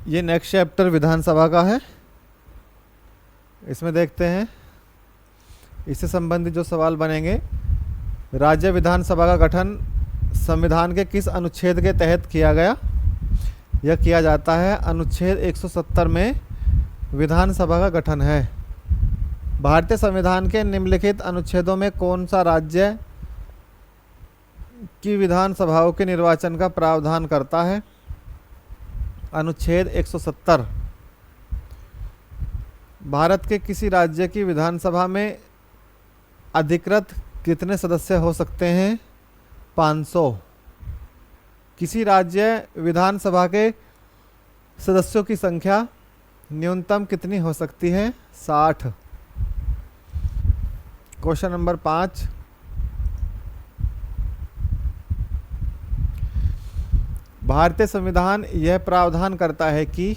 ये next chapter विधानसभा का है। इसमें देखते हैं इससे संबंधित जो सवाल बनेंगे। राज्य विधानसभा का गठन संविधान के किस अनुच्छेद के तहत किया गया? यह किया जाता है अनुच्छेद 170 में विधानसभा का गठन है। भारतीय संविधान के निम्नलिखित अनुच्छेदों में कौन सा राज्य की विधानसभाओं के निर्वाचन का प्रावधान करता है? अनुच्छेद 170। भारत के किसी राज्य की विधानसभा में अधिकृत कितने सदस्य हो सकते हैं? 500। किसी राज्य विधानसभा के सदस्यों की संख्या न्यूनतम कितनी हो सकती है? 60। Question number 5। भारतीय संविधान यह प्रावधान करता है कि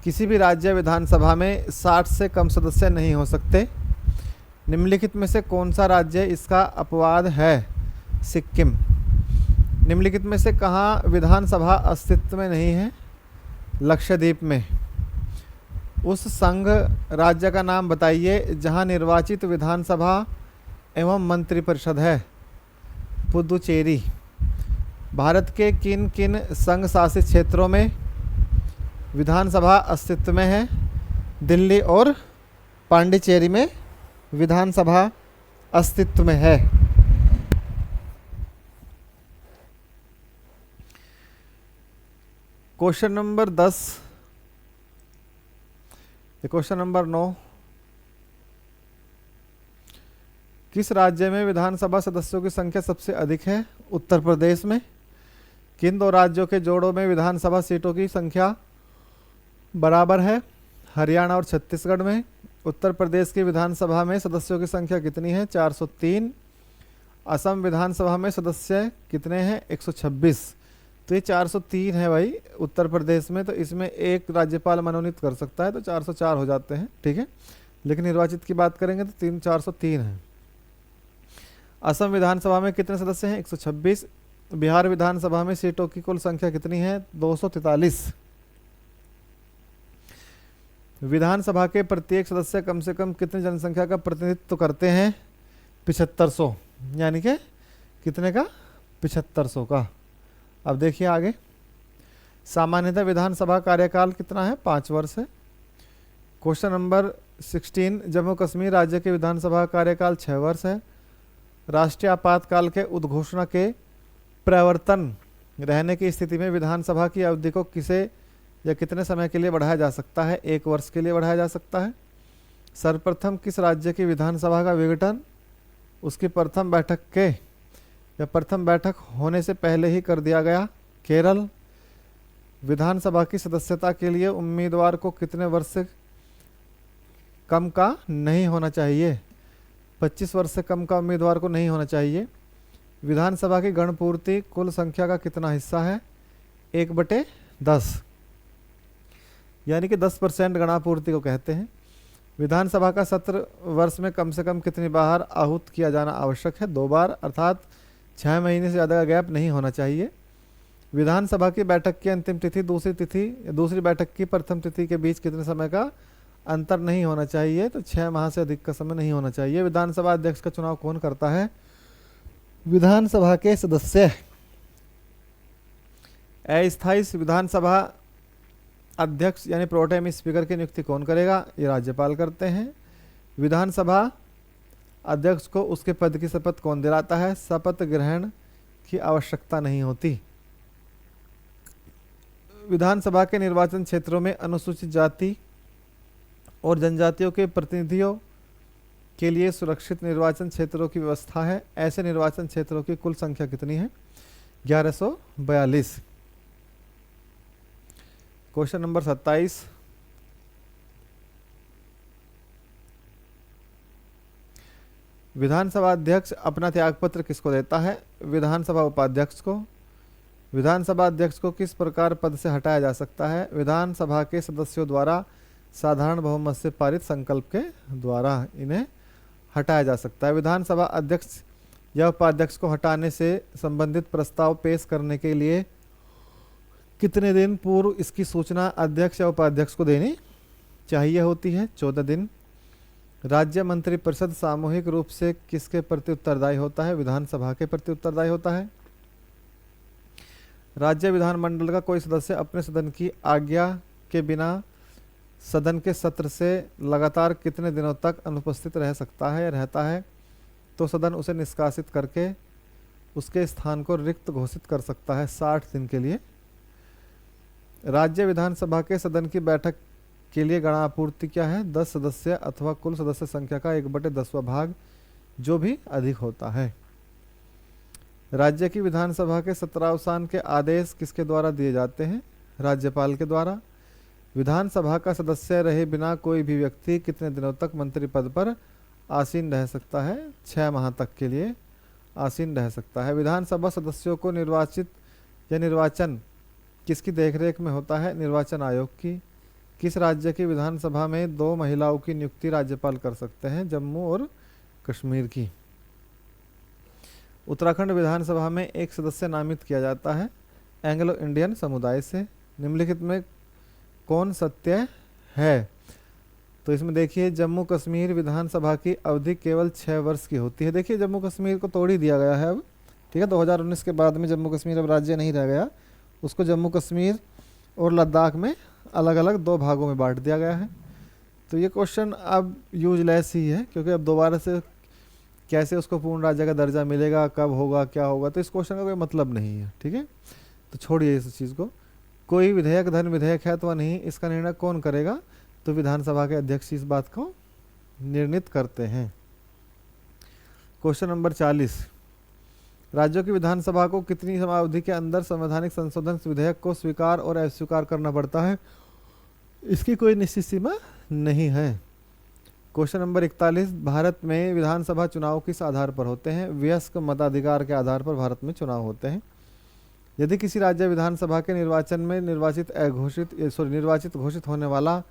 किसी भी राज्य विधानसभा में 60 से कम सदस्य नहीं हो सकते। निम्नलिखित में से कौन सा राज्य इसका अपवाद है? सिक्किम। निम्नलिखित में से कहाँ विधानसभा अस्तित्व में नहीं है? लक्षद्वीप में। उस संघ राज्य का नाम बताइए जहाँ निर्वाचित विधानसभा एवं मंत्रिपरिषद है। पुदुचेरी। भारत के किन किन संघ शासित क्षेत्रों में विधानसभा अस्तित्व में है? दिल्ली और पांडिचेरी में विधानसभा अस्तित्व में है। Question number 10। Question number 9। किस राज्य में विधानसभा सदस्यों की संख्या सबसे अधिक है? उत्तर प्रदेश में। किन दो राज्यों के जोड़ों में विधानसभा सीटों की संख्या बराबर है? हरियाणा और छत्तीसगढ़ में। उत्तर प्रदेश की विधानसभा में सदस्यों की संख्या कितनी है? 403। असम विधानसभा में सदस्य कितने हैं? 126। तो ये 403 है भाई उत्तर प्रदेश में। तो इसमें एक राज्यपाल मनोनीत कर सकता है, तो 404 हो जाते हैं, ठीक है। लेकिन निर्वाचित की बात करेंगे तो 403 है। असम विधानसभा में कितने सदस्य हैं? 126। बिहार विधानसभा में सीटों की कुल संख्या कितनी है? 243। विधानसभा के प्रत्येक सदस्य कम से कम कितनी जनसंख्या का प्रतिनिधित्व करते हैं? 7500। यानी कि कितने का? 7500 का। अब देखिए आगे। सामान्यतः विधानसभा कार्यकाल कितना है? 5 वर्ष है। Question number 16। जम्मू कश्मीर राज्य के विधानसभा कार्यकाल 6 वर्ष है। राष्ट्रीय आपातकाल के उद्घोषणा के प्रवर्तन रहने की स्थिति में विधानसभा की अवधि को किसे या कितने समय के लिए बढ़ाया जा सकता है? 1 वर्ष के लिए बढ़ाया जा सकता है। सर्वप्रथम किस राज्य की विधानसभा का विघटन उसकी प्रथम बैठक के या प्रथम बैठक होने से पहले ही कर दिया गया? केरल। विधानसभा की सदस्यता के लिए उम्मीदवार को कितने वर्ष से कम का नहीं होना चाहिए? 25 वर्ष से कम का उम्मीदवार को नहीं होना चाहिए। विधानसभा की गणपूर्ति कुल संख्या का कितना हिस्सा है? 1/10। यानी कि 10% गणापूर्ति को कहते हैं। विधानसभा का सत्र वर्ष में कम से कम कितनी बार आहूत किया जाना आवश्यक है? 2 बार, अर्थात 6 महीने से ज़्यादा का गैप नहीं होना चाहिए। विधानसभा की बैठक की अंतिम तिथि दूसरी बैठक की प्रथम तिथि के बीच कितने समय का अंतर नहीं होना चाहिए? तो 6 माह से अधिक का समय नहीं होना चाहिए। विधानसभा अध्यक्ष का चुनाव कौन करता है? विधानसभा के सदस्य। अस्थायी विधानसभा अध्यक्ष यानी प्रोटेम स्पीकर की नियुक्ति कौन करेगा? ये राज्यपाल करते हैं। विधानसभा अध्यक्ष को उसके पद की शपथ कौन दिलाता है? शपथ ग्रहण की आवश्यकता नहीं होती। विधानसभा के निर्वाचन क्षेत्रों में अनुसूचित जाति और जनजातियों के प्रतिनिधियों के लिए सुरक्षित निर्वाचन क्षेत्रों की व्यवस्था है। ऐसे निर्वाचन क्षेत्रों की कुल संख्या कितनी है? 1142। Question number 27। विधानसभा अध्यक्ष अपना त्यागपत्र किसको देता है? विधानसभा उपाध्यक्ष को। विधानसभा अध्यक्ष को किस प्रकार पद से हटाया जा सकता है? विधानसभा के सदस्यों द्वारा साधारण बहुमत से पारित संकल्प के द्वारा इन्हें हटाया जा सकता है। विधानसभा अध्यक्ष या उपाध्यक्ष को हटाने से संबंधित प्रस्ताव पेश करने के लिए कितने दिन पूर्व इसकी सूचना अध्यक्ष या उपाध्यक्ष को देनी चाहिए होती है? 14 दिन। राज्य मंत्रिपरिषद सामूहिक रूप से किसके प्रति उत्तरदायी होता है? विधानसभा के प्रति उत्तरदायी होता है। राज्य विधानमंडल का कोई सदस्य अपने सदन की आज्ञा के बिना सदन के सत्र से लगातार कितने दिनों तक अनुपस्थित रह सकता है या रहता है? तो सदन उसे निष्कासित करके उसके स्थान को रिक्त घोषित कर सकता है 60 दिन के लिए। राज्य विधानसभा के सदन की बैठक के लिए गणापूर्ति क्या है? 10 सदस्य अथवा कुल सदस्य संख्या का 1/10वां भाग, जो भी अधिक होता है। राज्य की विधानसभा के सत्रावसान के आदेश किसके द्वारा दिए जाते हैं? राज्यपाल के द्वारा। विधानसभा का सदस्य रहे बिना कोई भी व्यक्ति कितने दिनों तक मंत्री पद पर आसीन रह सकता है? 6 माह तक के लिए आसीन रह सकता है। विधानसभा सदस्यों को निर्वाचित या निर्वाचन किसकी देखरेख में होता है? निर्वाचन आयोग की। किस राज्य की विधानसभा में 2 महिलाओं की नियुक्ति राज्यपाल कर सकते हैं? जम्मू और कश्मीर की। उत्तराखंड विधानसभा में एक सदस्य नामित किया जाता है एंग्लो इंडियन समुदाय से। निम्नलिखित में कौन सत्य है? तो इसमें देखिए, जम्मू कश्मीर विधानसभा की अवधि केवल 6 वर्ष की होती है। देखिए, जम्मू कश्मीर को तोड़ ही दिया गया है अब, ठीक है। 2019 के बाद में जम्मू कश्मीर अब राज्य नहीं रह गया, उसको जम्मू कश्मीर और लद्दाख में अलग अलग 2 भागों में बांट दिया गया है। तो ये क्वेश्चन अब यूजलेस ही है, क्योंकि अब दोबारा से कैसे उसको पूर्ण राज्य का दर्जा मिलेगा, कब होगा, क्या होगा, तो इस क्वेश्चन का कोई मतलब नहीं है, ठीक है। तो छोड़िए इस चीज़ को। कोई विधेयक धन विधेयक है अथवा नहीं, इसका निर्णय कौन करेगा? तो विधानसभा के अध्यक्ष इस बात को निर्णित करते हैं। क्वेश्चन नंबर 40, राज्यों की विधानसभा को कितनी समयावधि के अंदर संवैधानिक संशोधन विधेयक को स्वीकार और अस्वीकार करना पड़ता है? इसकी कोई निश्चित सीमा नहीं है। क्वेश्चन नंबर 41, भारत में विधानसभा चुनाव किस आधार पर होते हैं? वयस्क मताधिकार के आधार पर भारत में चुनाव होते हैं। यदि किसी राज्य विधानसभा के निर्वाचन में निर्वाचित घोषित होने वाला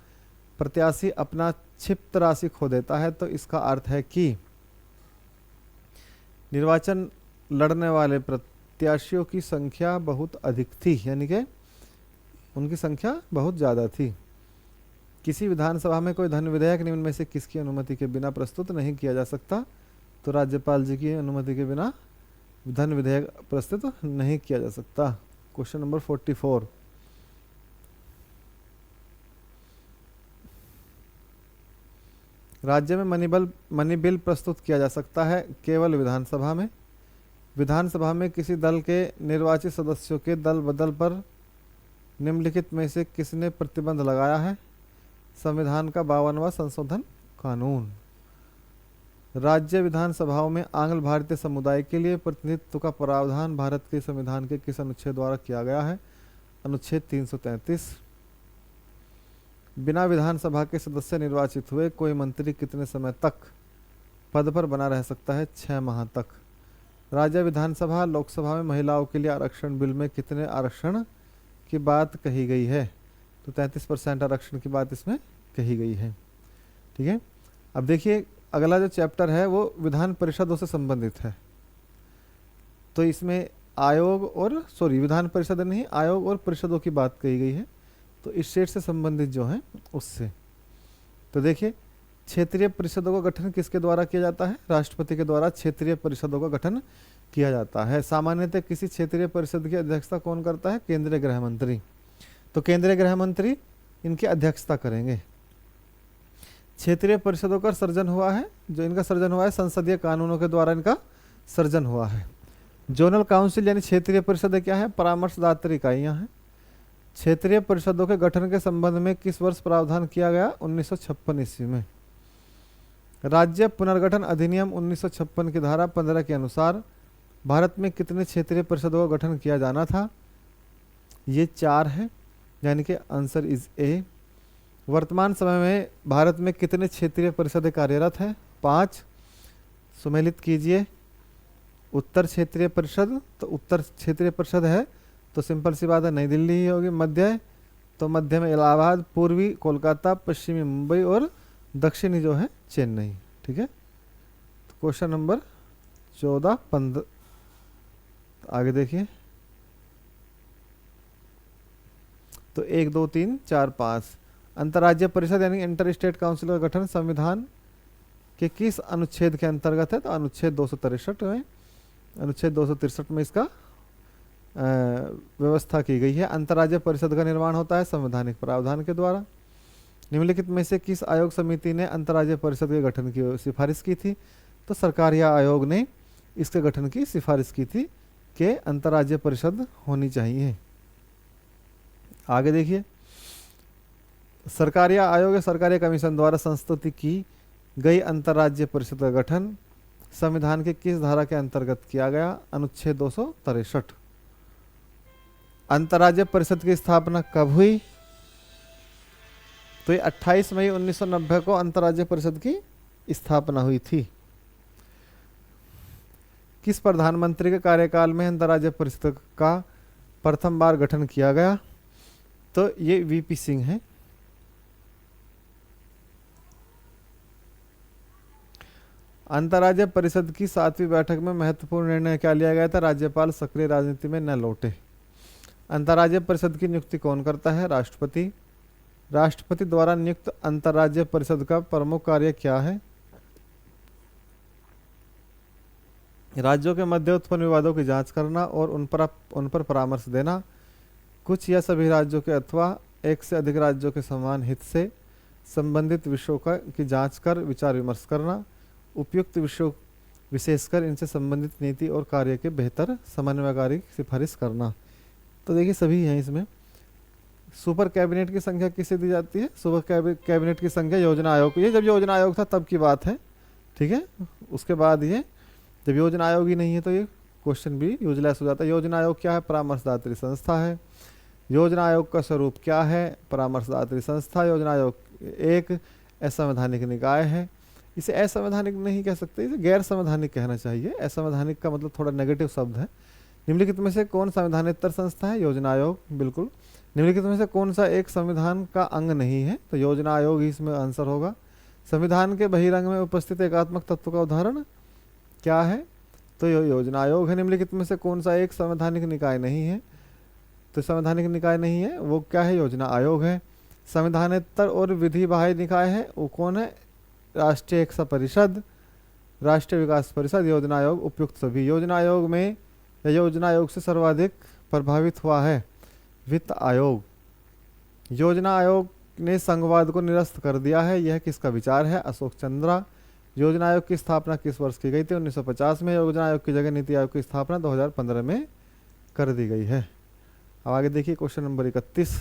प्रत्याशी अपना क्षिप्त राशि खो देता है, तो इसका अर्थ है कि निर्वाचन लड़ने वाले प्रत्याशियों की संख्या बहुत अधिक थी, यानी कि उनकी संख्या बहुत ज़्यादा थी। किसी विधानसभा में कोई धन विधेयक निम्न में से किसकी अनुमति के बिना प्रस्तुत नहीं किया जा सकता? तो राज्यपाल जी की अनुमति के बिना धन विधेयक प्रस्तुत नहीं किया जा सकता। क्वेश्चन नंबर 44, राज्य में मनी बिल प्रस्तुत किया जा सकता है केवल विधानसभा में। विधानसभा में किसी दल के निर्वाचित सदस्यों के दल बदल पर निम्नलिखित में से किसने प्रतिबंध लगाया है? संविधान का 52वां संशोधन कानून। राज्य विधानसभाओं में आंग्ल भारतीय समुदाय के लिए प्रतिनिधित्व का प्रावधान भारत के संविधान के किस अनुच्छेद द्वारा किया गया है? अनुच्छेद 333। बिना विधानसभा के सदस्य निर्वाचित हुए कोई मंत्री कितने समय तक पद पर बना रह सकता है? 6 माह तक। राज्य विधानसभा लोकसभा में महिलाओं के लिए आरक्षण बिल में कितने आरक्षण की बात कही गई है? तो 33% आरक्षण की बात इसमें कही गई है, ठीक है। अब देखिए, अगला जो चैप्टर है वो विधान परिषदों से संबंधित है। तो इसमें विधान परिषद नहीं, आयोग और परिषदों की बात कही गई है। तो इस स्टेट से संबंधित जो है उससे, तो देखिए, क्षेत्रीय परिषदों का गठन किसके द्वारा किया जाता है? राष्ट्रपति के द्वारा क्षेत्रीय परिषदों का गठन किया जाता है। सामान्यतः किसी क्षेत्रीय परिषद की अध्यक्षता कौन करता है? केंद्रीय गृह मंत्री। तो केंद्रीय गृह मंत्री इनकी अध्यक्षता करेंगे। क्षेत्रीय परिषदों का सर्जन हुआ है, जो इनका सर्जन हुआ है संसदीय कानूनों के द्वारा इनका सर्जन हुआ है। जोनल काउंसिल यानी क्षेत्रीय परिषदें क्या है? परामर्शदात्री इकाइयां हैं। क्षेत्रीय परिषदों के गठन के संबंध में किस वर्ष प्रावधान किया गया? 1956 ईस्वी में। राज्य पुनर्गठन अधिनियम 1956 की धारा 15 के अनुसार भारत में कितने क्षेत्रीय परिषदों का गठन किया जाना था? ये 4 है, यानी कि आंसर इज ए। वर्तमान समय में भारत में कितने क्षेत्रीय परिषदें कार्यरत हैं? 5। सुमेलित कीजिए। उत्तर क्षेत्रीय परिषद, तो उत्तर क्षेत्रीय परिषद है तो सिंपल सी बात है नई दिल्ली ही होगी। मध्य, तो मध्य में इलाहाबाद, पूर्वी कोलकाता, पश्चिमी मुंबई और दक्षिणी जो है चेन्नई, ठीक है। तो क्वेश्चन नंबर 14, 15 आगे देखिए। तो 1 2 3 4 5। अंतर्राज्यीय परिषद यानी इंटर स्टेट काउंसिल का गठन संविधान के किस अनुच्छेद के अंतर्गत है? तो अनुच्छेद 263 में, अनुच्छेद 263 में इसका व्यवस्था की गई है। अंतर्राज्यीय परिषद का निर्माण होता है संवैधानिक प्रावधान के द्वारा। निम्नलिखित में से किस आयोग समिति ने अंतर्राज्यीय परिषद के गठन की सिफारिश की थी? तो सरकारिया आयोग ने इसके गठन की सिफारिश की थी कि अंतर्राज्यीय परिषद होनी चाहिए। आगे देखिए, सरकारिया आयोग या सरकारी कमीशन द्वारा संस्तुति की गई अंतर्राज्यीय परिषद का गठन संविधान के किस धारा के अंतर्गत किया गया? अनुच्छेद 263। अंतर्राज्यीय परिषद की स्थापना कब हुई? तो ये 28 मई 1990 को अंतर्राज्यीय परिषद की स्थापना हुई थी। किस प्रधानमंत्री के कार्यकाल में अंतर्राज्यीय परिषद का प्रथम बार गठन किया गया? तो ये वीपी सिंह है। अंतर्राज्यीय परिषद की 7वीं बैठक में महत्वपूर्ण निर्णय क्या लिया गया था? राज्यपाल सक्रिय राजनीति में न लौटे। अंतर्राज्यीय परिषद की नियुक्ति कौन करता है? राष्ट्रपति। राष्ट्रपति द्वारा नियुक्त अंतर्राज्यीय परिषद का प्रमुख कार्य क्या है? राज्यों के मध्य उत्पन्न विवादों की जांच करना और उन पर परामर्श देना, कुछ या सभी राज्यों के अथवा एक से अधिक राज्यों के समान हित से संबंधित विषयों की जांच कर विचार विमर्श करना, उपयुक्त विषयों विशेषकर इनसे संबंधित नीति और कार्य के बेहतर समन्वयकारी सिफारिश करना। तो देखिए सभी हैं इसमें। सुपर कैबिनेट की संख्या किसे दी जाती है? सुपर कैबिनेट की संख्या योजना आयोग, ये जब योजना आयोग था तब की बात है, ठीक है। उसके बाद ये जब योजना आयोग ही नहीं है तो ये क्वेश्चन भी यूजलेस हो जाता है। योजना आयोग क्या है? परामर्शदात्री संस्था है। योजना आयोग का स्वरूप क्या है? परामर्शदात्री संस्था। योजना आयोग एक असंवैधानिक निकाय है। इसे असंवैधानिक नहीं कह सकते, इसे गैर संवैधानिक कहना चाहिए। असंवैधानिक का मतलब थोड़ा नेगेटिव शब्द है। निम्नलिखित में से कौन संविधानेतर संस्था है? योजना आयोग, बिल्कुल। निम्नलिखित में से कौन सा एक संविधान का अंग नहीं है? तो योजना आयोग ही इसमें आंसर होगा। संविधान के बहिरंग में उपस्थित एकात्मक तत्व का उदाहरण क्या है? तो योजना आयोग है। निम्नलिखित में से कौन सा एक संवैधानिक निकाय नहीं है? तो संवैधानिक निकाय नहीं है वो क्या है? योजना आयोग है। संविधानेतर और विधि बाह्य निकाय है वो कौन है? राष्ट्रीय एकता परिषद, राष्ट्रीय विकास परिषद, योजना आयोग, उपयुक्त सभी। योजना आयोग में या योजना आयोग से सर्वाधिक प्रभावित हुआ है वित्त आयोग। योजना आयोग ने संघवाद को निरस्त कर दिया है, यह किसका विचार है? अशोक चंद्रा। योजना आयोग की स्थापना किस वर्ष की गई थी? 1950 में। योजना आयोग की जगह नीति आयोग की स्थापना 2015 में कर दी गई है। अब आगे देखिए क्वेश्चन नंबर 31।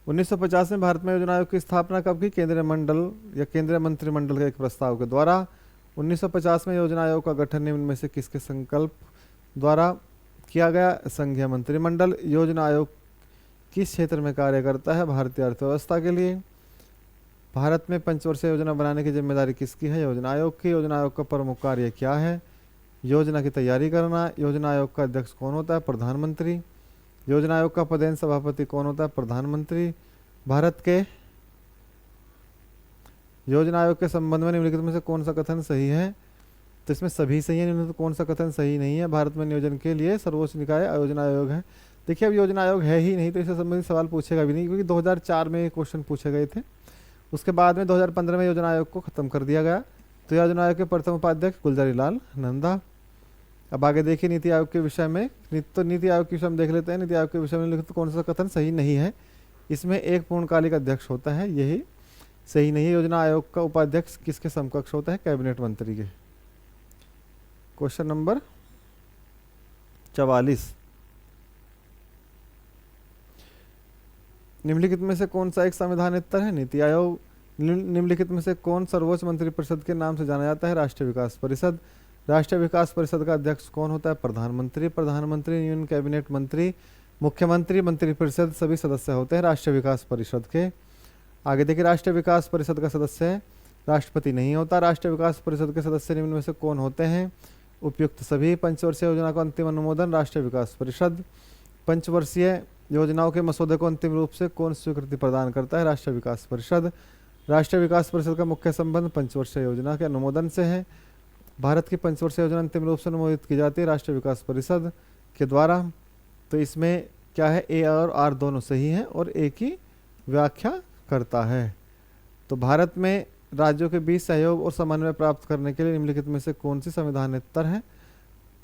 1950 में भारत में योजना आयोग की स्थापना कब की? केंद्रीय मंडल या केंद्रीय मंत्रिमंडल के एक प्रस्ताव के द्वारा। 1950 में योजना आयोग का गठन निम्न में से किसके संकल्प द्वारा किया गया? संघीय मंत्रिमंडल। योजना आयोग किस क्षेत्र में कार्य करता है? भारतीय अर्थव्यवस्था के लिए। भारत में पंचवर्षीय योजना बनाने की जिम्मेदारी किसकी है? योजना आयोग की। योजना आयोग का प्रमुख कार्य क्या है? योजना की तैयारी करना। योजना आयोग का अध्यक्ष कौन होता है? प्रधानमंत्री। योजना आयोग का पदेन सभापति कौन होता है? प्रधानमंत्री। भारत के योजना आयोग के संबंध में निम्नलिखित में से कौन सा कथन सही है? तो इसमें सभी सही है, निम्नलिखित कौन सा कथन सही नहीं है? भारत में नियोजन के लिए सर्वोच्च निकाय योजना आयोग है। देखिए अब योजना आयोग है ही नहीं तो इससे संबंधित सवाल पूछेगा भी नहीं, क्योंकि 2004 में क्वेश्चन पूछे गए थे। उसके बाद में 2015 में योजना आयोग को खत्म कर दिया गया। तो योजना आयोग के प्रथम उपाध्यक्ष गुलजारी लाल नंदा। अब आगे देखिए नीति आयोग के विषय में, तो नीति आयोग के विषय में देख लेते हैं। नीति आयोग के विषय में लिखित कौन सा कथन सही नहीं है? इसमें एक पूर्णकालिक अध्यक्ष होता है, यही सही नहीं है। योजना आयोग का उपाध्यक्ष किसके समकक्ष होता है? कैबिनेट मंत्री के। Question number 44। निम्नलिखित में से कौन सा एक संविधानेतर है? नीति आयोग। निम्नलिखित में से कौन सर्वोच्च मंत्रिपरिषद के नाम से जाना जाता है? राष्ट्रीय विकास परिषद। राष्ट्रीय विकास परिषद का अध्यक्ष कौन होता है? प्रधानमंत्री। प्रधानमंत्री, यूनियन कैबिनेट मंत्री, मुख्यमंत्री, मंत्रिपरिषद सभी सदस्य होते हैं राष्ट्रीय विकास परिषद के। आगे देखिए राष्ट्रीय विकास परिषद का सदस्य राष्ट्रपति नहीं होता। राष्ट्रीय विकास परिषद के सदस्य निम्न में से कौन होते हैं? उपयुक्त सभी। पंचवर्षीय योजना का अंतिम अनुमोदन राष्ट्रीय विकास परिषद। पंचवर्षीय योजनाओं के मसौदे को अंतिम रूप से कौन स्वीकृति प्रदान करता है? राष्ट्रीय विकास परिषद। राष्ट्रीय विकास परिषद का मुख्य संबंध पंचवर्षीय योजना के अनुमोदन से है। भारत की पंचवर्षीय योजना अंतिम रूप से अनुमोदित की जाती है राष्ट्रीय विकास परिषद के द्वारा। तो इसमें क्या है, ए और आर दोनों सही हैं और ए की व्याख्या करता है। तो भारत में राज्यों के बीच सहयोग और समन्वय प्राप्त करने के लिए निम्नलिखित में से कौन सी संविधानेतर है?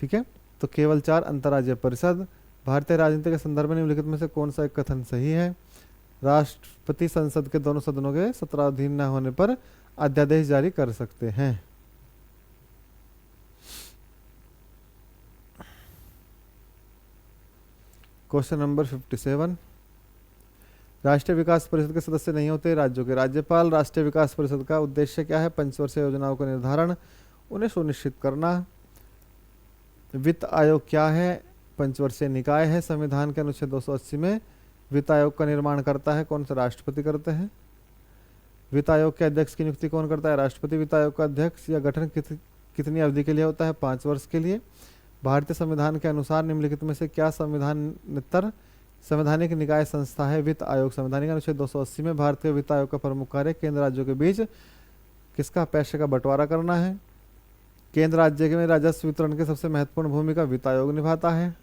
ठीक है, तो केवल 4 अंतर्राज्यीय परिषद। भारतीय राजनीति के संदर्भ में निम्नलिखित में से कौन सा एक कथन सही है? राष्ट्रपति संसद के दोनों सदनों के सत्राधीन न होने पर अध्यादेश जारी कर सकते हैं। क्वेश्चन नंबर 57, राष्ट्रीय विकास परिषद के सदस्य नहीं होते राज्यों के राज्यपाल। राष्ट्रीय विकास परिषद का उद्देश्य क्या है? पंचवर्षीय योजनाओं का निर्धारण, उन्हें सुनिश्चित करना। वित्त आयोग क्या है? पंचवर्षीय निकाय है। संविधान के अनुच्छेद 280 में वित्त आयोग का निर्माण करता है कौन सा? राष्ट्रपति करते हैं। वित्त आयोग के अध्यक्ष की नियुक्ति कौन करता है? राष्ट्रपति। वित्त आयोग का अध्यक्ष या गठन कितनी अवधि के लिए होता है? 5 वर्ष के लिए। भारतीय संविधान के अनुसार निम्नलिखित में से क्या संवैधानिक निकाय संस्था है? वित्त आयोग। संविधान के अनुच्छेद 280 में भारतीय वित्त आयोग का प्रमुख कार्य केंद्र राज्यों के बीच किसका? पैसे का बंटवारा करना है। केंद्र राज्य में राजस्व वितरण की सबसे महत्वपूर्ण भूमिका वित्त आयोग निभाता है।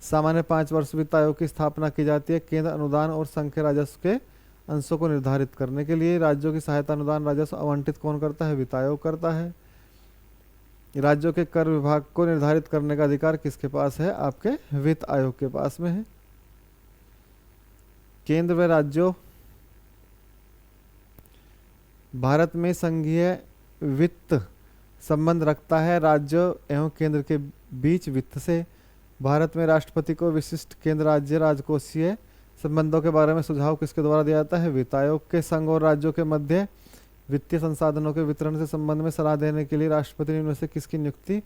सामान्य 5 वर्ष वित्त आयोग की स्थापना की जाती है केंद्र अनुदान और संघ के राजस्व के अंशों को निर्धारित करने के लिए। राज्यों की सहायता अनुदान राजस्व आवंटित कौन करता है? वित्त आयोग करता है। राज्यों के कर विभाग को निर्धारित करने का अधिकार किसके पास है? आपके वित्त आयोग के पास में है। केंद्र व राज्यों, भारत में संघीय वित्त संबंध रखता है राज्य एवं केंद्र के बीच वित्त से। भारत में राष्ट्रपति को विशिष्ट केंद्र राज्य राजकोषीय संबंधों के बारे में सुझाव किसके द्वारा दिया जाता है? वित्त आयोग के। संघ और राज्यों के मध्य वित्तीय संसाधनों के वितरण से संबंध में सलाह देने के लिए राष्ट्रपति निम्न में से किसकी नियुक्ति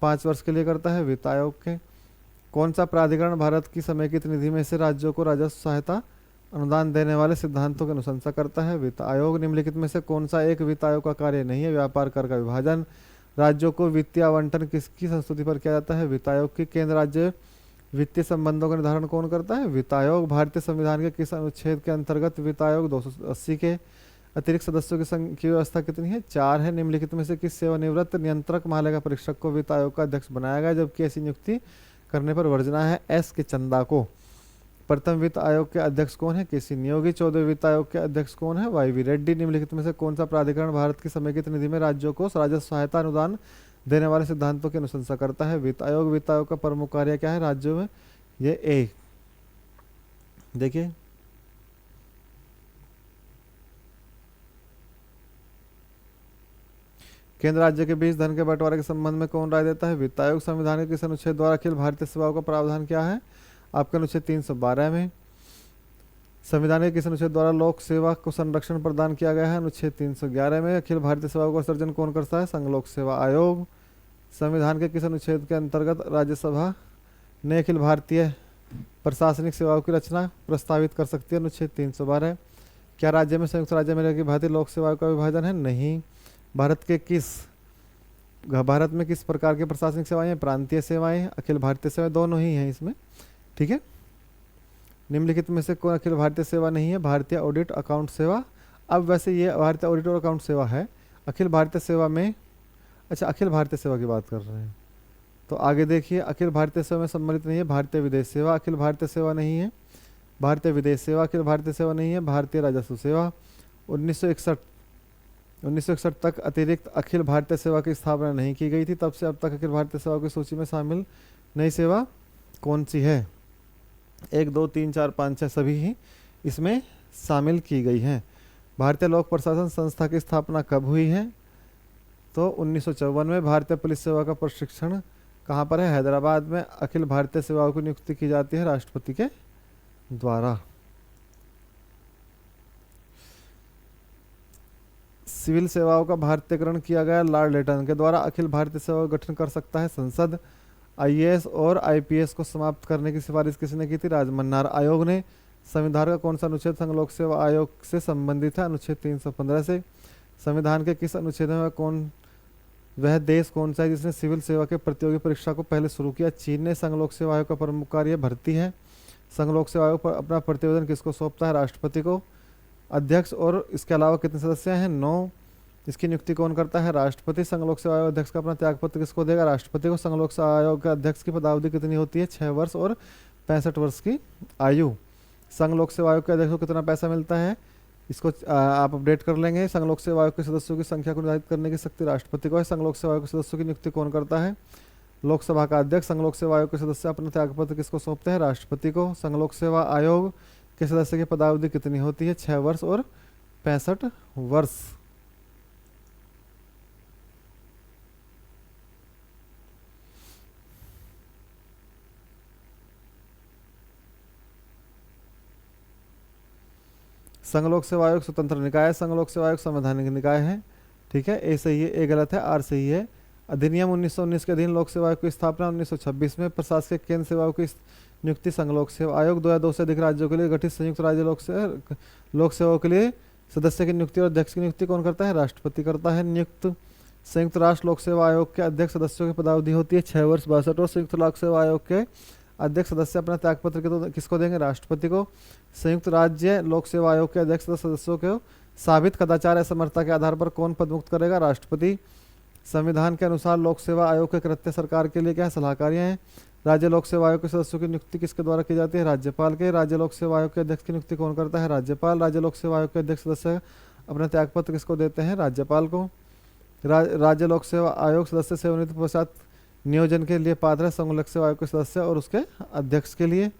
5 वर्ष के लिए करता है? वित्त आयोग के। कौन सा प्राधिकरण भारत की समेकित निधि में से राज्यों को राजस्व सहायता अनुदान देने वाले सिद्धांतों की अनुशंसा करता है? वित्त आयोग। निम्नलिखित में से कौन सा एक वित्त आयोग का कार्य नहीं है? व्यापार कर का विभाजन। राज्यों को वित्तीय आवंटन किसकी संस्तुति पर किया जाता है? वित्त आयोग की। केंद्र राज्य वित्तीय संबंधों का निर्धारण कौन करता है? वित्त आयोग। भारतीय संविधान के किस अनुच्छेद के अंतर्गत वित्त आयोग? 280 के। अतिरिक्त सदस्यों की व्यवस्था कितनी है? 4 है। निम्नलिखित में से किस सेवानिवृत्त नियंत्रक महालेखा परीक्षक को वित्त आयोग का अध्यक्ष बनाया गया जबकि ऐसी नियुक्ति करने पर वर्जना है? एस के चंदा को। प्रथम वित्त आयोग के अध्यक्ष कौन है? केसी नियोगी। 14वें वित्त आयोग के अध्यक्ष कौन है? Y V Reddy. निम्नलिखित में से कौन सा प्राधिकरण भारत की समेकित निधि में राज्यों को राजस्व सहायता अनुदान देने वाले सिद्धांतों की अनुशंसा करता है? वित्त आयोग। वित्त आयोग का प्रमुख कार्य क्या है राज्यों में? ये ए। देखिए केंद्र राज्य के बीच धन के बंटवारे के संबंध में कौन राय देता है? वित्त आयोग। संविधान के किस अनुच्छेद द्वारा अखिल भारतीय सेवाओं का प्रावधान क्या है? आपके अनुच्छेद 312 में। संविधान के किस अनुच्छेद द्वारा लोक सेवा को संरक्षण प्रदान किया गया है? अनुच्छेद 311 में। अखिल भारतीय सेवाओं का सर्जन कौन करता है? संघ लोक सेवा आयोग। संविधान के किस अनुच्छेद के अंतर्गत राज्यसभा ने अखिल भारतीय प्रशासनिक सेवाओं की रचना प्रस्तावित कर सकती है? अनुच्छेद 312। क्या राज्य में संयुक्त राज्य अमेरिका की भांति लोक सेवाओं का विभाजन है? नहीं। भारत में किस प्रकार की प्रशासनिक सेवाएं हैं? प्रांतीय सेवाएं, अखिल भारतीय सेवाएं, दोनों ही हैं इसमें। ठीक है। निम्नलिखित में से कौन अखिल भारतीय सेवा नहीं है? भारतीय ऑडिट अकाउंट सेवा। अब वैसे ये भारतीय ऑडिट और अकाउंट सेवा है। अखिल भारतीय सेवा में, अच्छा अखिल भारतीय सेवा की बात कर रहे हैं तो आगे देखिए, अखिल भारतीय सेवा में सम्मिलित नहीं है भारतीय विदेश सेवा, अखिल भारतीय सेवा नहीं है। भारतीय विदेश सेवा अखिल भारतीय सेवा नहीं है। भारतीय राजस्व सेवा 1961 तक अतिरिक्त अखिल भारतीय सेवा की स्थापना नहीं की गई थी। तब से अब तक अखिल भारतीय सेवा की सूची में शामिल नई सेवा कौन सी है? 1, 2, 3, 4, 5, 6 सभी ही इसमें शामिल की गई हैं। भारतीय लोक प्रशासन संस्था की स्थापना कब हुई है? तो 1954 में। भारतीय पुलिस सेवा का प्रशिक्षण कहाँ पर है? हैदराबाद में। अखिल भारतीय सेवाओं की नियुक्ति की जाती है राष्ट्रपति के द्वारा। सिविल सेवाओं का भारतीयकरण किया गया लॉर्ड लेटन के द्वारा। अखिल भारतीय सेवा का गठन कर सकता है संसद। आईएएस और आईपीएस को समाप्त करने की सिफारिश किसने की थी? राजमन्नार आयोग ने। संविधान का कौन सा अनुच्छेद संघ लोक सेवा आयोग से संबंधित है? अनुच्छेद 315 से। संविधान के किस अनुच्छेद में वह देश कौन सा है जिसने सिविल सेवा के प्रतियोगी परीक्षा को पहले शुरू किया? चीन ने। संघ लोक सेवा आयोग का प्रमुख कार्य भर्ती है। संघ लोक सेवा आयोग पर अपना प्रतिवेदन किसको सौंपता है? राष्ट्रपति को। अध्यक्ष और इसके अलावा कितने सदस्य हैं? 9। इसकी नियुक्ति कौन करता है? राष्ट्रपति। संघ लोक सेवा आयोग अध्यक्ष का अपना त्यागपत्र किसको देगा? राष्ट्रपति को। संघ लोक सेवा आयोग के अध्यक्ष की पदावधि कितनी होती है? 6 वर्ष और 65 वर्ष की आयु। संघ लोक सेवा आयोग के अध्यक्ष को कितना पैसा मिलता है, इसको आप अपडेट कर लेंगे। संघ लोक सेवा आयोग के सदस्यों की संख्या को निर्धारित करने की शक्ति राष्ट्रपति को है। संघ लोक सेवा आयोग के सदस्यों की नियुक्ति कौन करता है, लोकसभा का अध्यक्ष। संघ लोक सेवा आयोग के सदस्य अपने त्यागपत्र किसको सौंपते हैं, राष्ट्रपति को। संघ लोक सेवा आयोग के सदस्य की पदावधि कितनी होती है, 6 वर्ष और 65 वर्ष। संघ लोक सेवा आयोग स्वतंत्र निकाय है। संघ लोक सेवा आयोग संवैधानिक निकाय है। ठीक है, ए सही है, ए गलत है, आर सही है। अधिनियम 1919 के अधीन लोक सेवा आयोग की स्थापना 1926 में। प्रशासनिक केंद्र सेवाओं की नियुक्ति संघ लोक सेवा आयोग। 2 या 2 से अधिक राज्यों के लिए गठित संयुक्त राज्य लोक सेवाओं के लिए सदस्य की नियुक्ति और अध्यक्ष की नियुक्ति कौन करता है, राष्ट्रपति करता है। नियुक्त संयुक्त राष्ट्र लोक सेवा आयोग के अध्यक्ष सदस्यों की पदावधि होती है 6 वर्ष 62 और संयुक्त लोक सेवा आयोग के अध्यक्ष सदस्य अपना त्यागपत्र किसको देंगे, राष्ट्रपति को। संयुक्त राज्य लोक सेवा आयोग के अध्यक्ष सदस्यों को साबित कदाचार असमर्थता के आधार पर कौन पद मुक्त करेगा, राष्ट्रपति। संविधान के अनुसार लोक सेवा आयोग के कृत्य सरकार के लिए क्या सलाहकारियाँ हैं। राज्य लोक सेवा आयोग के सदस्यों की नियुक्ति किसके द्वारा की जाती है, राज्यपाल के। राज्य लोक सेवा आयोग के अध्यक्ष की नियुक्ति कौन करता है, राज्यपाल। राज्य लोक सेवा आयोग के अध्यक्ष सदस्य अपना त्यागपत्र किसको देते हैं, राज्यपाल को। राज्य लोक सेवा आयोग सदस्य सेवानिवृत्ति पश्चात नियोजन के लिए पात्र है संघ लोक सेवा आयोग के सदस्य और उसके अध्यक्ष के लिए।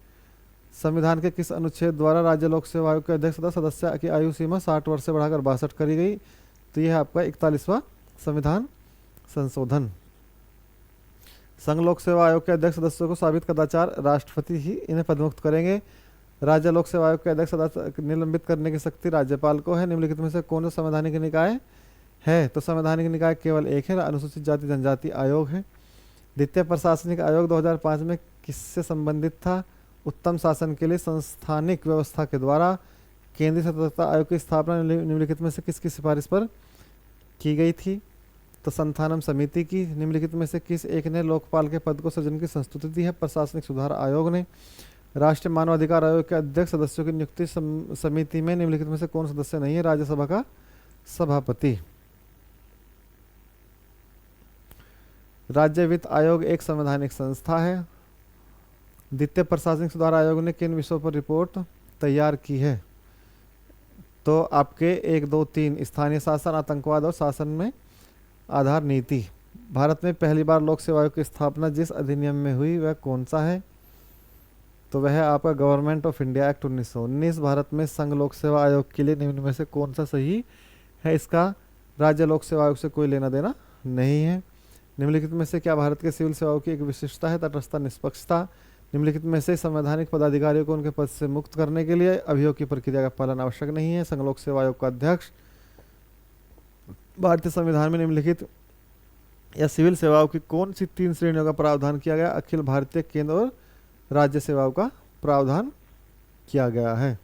संविधान के किस अनुच्छेद द्वारा राज्य लोक सेवा आयोग के अध्यक्ष सदस्य की आयु सीमा 60 वर्ष से बढ़ाकर 62 करी गई, तो यह है आपका 41वां संविधान संशोधन। संघ लोक सेवा आयोग के अध्यक्ष सदस्यों को साबित कदाचार राष्ट्रपति ही इन्हें पदमुक्त करेंगे। राज्य लोक सेवा आयोग के अध्यक्ष सदस्य निलंबित करने की शक्ति राज्यपाल को है। निम्नलिखित में से कौन सा संवैधानिक निकाय है, तो संवैधानिक निकाय केवल एक है, अनुसूचित जाति जनजाति आयोग है। द्वितीय प्रशासनिक आयोग 2005 में किससे संबंधित था, उत्तम शासन के लिए संस्थानिक व्यवस्था के द्वारा केंद्रीय सतर्कता आयोग की स्थापना निम्नलिखित में से किसकी सिफारिश पर की गई थी, तो संथानम समिति की। निम्नलिखित में से किस एक ने लोकपाल के पद को सृजन की संस्तुति दी है, प्रशासनिक सुधार आयोग ने। राष्ट्रीय मानवाधिकार आयोग के अध्यक्ष सदस्यों की नियुक्ति समिति में निम्नलिखित में से कौन सदस्य नहीं है, राज्यसभा का सभापति। राज्य वित्त आयोग एक संवैधानिक संस्था है। द्वितीय प्रशासनिक सुधार आयोग ने किन विषयों पर रिपोर्ट तैयार की है, तो आपके 1, 2, 3 स्थानीय शासन, आतंकवाद और शासन में आधार नीति। भारत में पहली बार लोक सेवा आयोग की स्थापना जिस अधिनियम में हुई वह कौन सा है, तो वह है आपका government of India act 1919। Bharat में संघ लोक सेवा आयोग के लिए निम्न में से कौन सा सही है, इसका राज्य लोक सेवा आयोग से कोई लेना देना नहीं है। निम्नलिखित में से क्या भारत के सिविल सेवाओं की एक विशिष्टता है, तटस्थता निष्पक्षता। निम्नलिखित में से संवैधानिक पदाधिकारियों को उनके पद से मुक्त करने के लिए अभियोग की प्रक्रिया का पालन आवश्यक नहीं है। संघ लोक सेवा आयोग का अध्यक्ष। भारतीय संविधान में निम्नलिखित या सिविल सेवाओं की कौन सी 3 श्रेणियों का प्रावधान किया गया, अखिल भारतीय, केंद्र और राज्य सेवाओं का प्रावधान किया गया है।